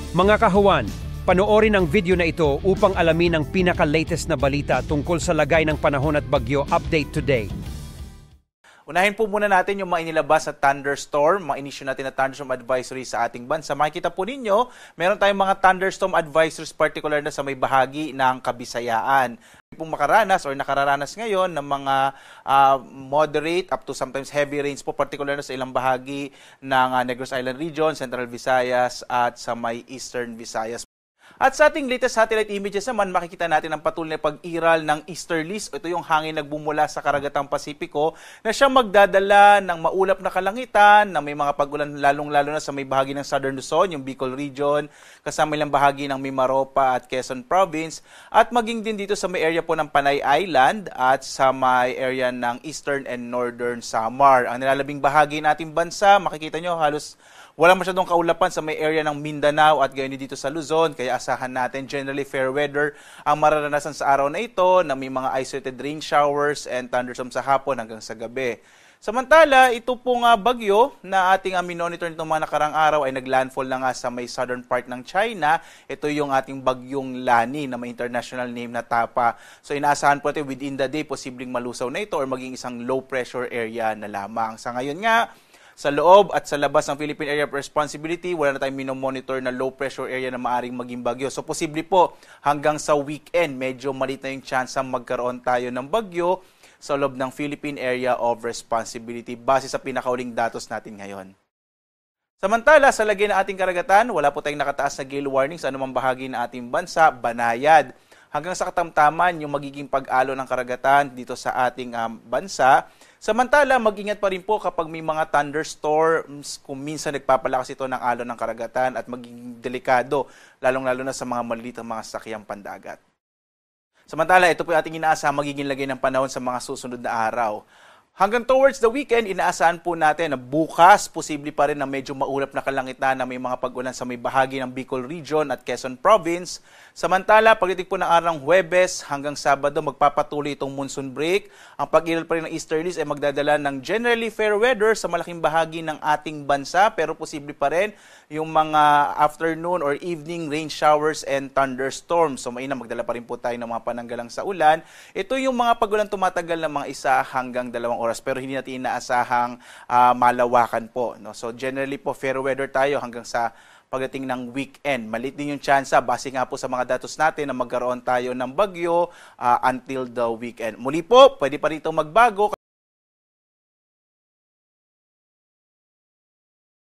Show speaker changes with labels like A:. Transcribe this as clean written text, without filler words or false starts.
A: Mga kahuwan, panoorin ang video na ito upang alamin ang pinaka-latest na balita tungkol sa lagay ng panahon at bagyo update today.
B: Unahin po muna natin yung mga inilabas na thunderstorm, mga inisyu natin na thunderstorm advisory sa ating bansa. Makikita po ninyo, meron tayong mga thunderstorm advisories particular na sa may bahagi ng Kabisayaan. Kung makaranas or nakararanas ngayon ng mga moderate up to sometimes heavy rains po, particular na sa ilang bahagi ng Negros Island Region, Central Visayas at sa may Eastern Visayas. At sa ating latest satellite images naman, makikita natin ang patuloy na pag-iral ng easterlies. Ito yung hangin nagbumula sa karagatang Pasipiko na siyang magdadala ng maulap na kalangitan, na may mga pag-ulan lalong-lalo na sa may bahagi ng Southern Luzon, yung Bicol Region, kasama ilang bahagi ng Mimaropa at Quezon Province, at maging din dito sa may area po ng Panay Island at sa may area ng Eastern and Northern Samar. Ang nilalabing bahagi ng ating bansa, makikita nyo halos wala masyadong kaulapan sa may area ng Mindanao at gayon dito sa Luzon, kaya asahan natin generally fair weather ang mararanasan sa araw na ito na may mga isolated rain showers and thunderstorms sa hapon hanggang sa gabi. Samantala, ito pong bagyo na ating minonitor nitong mga nakarang araw ay naglandfall na nga sa may southern part ng China. Ito yung ating bagyong Lani na may international name na Tapa. So inaasahan po natin within the day, posibleng malusaw na ito or maging isang low pressure area na lamang. Sa ngayon nga, sa loob at sa labas ng Philippine Area of Responsibility, wala na tayong minomonitor na low pressure area na maaring maging bagyo. So posible po hanggang sa weekend, medyo maliit na yung chance na magkaroon tayo ng bagyo sa loob ng Philippine Area of Responsibility base sa pinakauling datos natin ngayon. Samantala, sa lagay ng ating karagatan, wala po tayong nakataas na gale warning sa anumang bahagi ng ating bansa, banayad. Hanggang sa katamtaman yung magiging pag-alo ng karagatan dito sa ating bansa. Samantala, mag-ingat pa rin po kapag may mga thunderstorms, kung minsan nagpapalakas ito ng alon ng karagatan at magiging delikado, lalong-lalo na sa mga maliliit na mga sasakyang pandagat. Samantala, ito po yung ating inaasahang magiging lagay ng panahon sa mga susunod na araw. Hanggang towards the weekend, inaasahan po natin na bukas, posible pa rin na medyo maulap na kalangitan na may mga pag-ulan sa may bahagi ng Bicol Region at Quezon Province. Samantala, pagdating po ng araw ng Huwebes hanggang Sabado, magpapatuloy itong monsoon break. Ang pag-iral pa rin ng easterlies ay magdadala ng generally fair weather sa malaking bahagi ng ating bansa, pero posible pa rin yung mga afternoon or evening rain showers and thunderstorms. So mainam, magdala pa rin po tayo ng mga pananggalang sa ulan. Ito yung mga pag-ulan tumatagal ng mga 1 hanggang 2 oras, pero hindi natin inaasahang malawakan po. No? So generally po, fair weather tayo hanggang sa pagdating ng weekend. Maliit din yung tsansa, base nga po sa mga datos natin na magkaroon tayo ng bagyo until the weekend. Muli po, pwede pa rito magbago.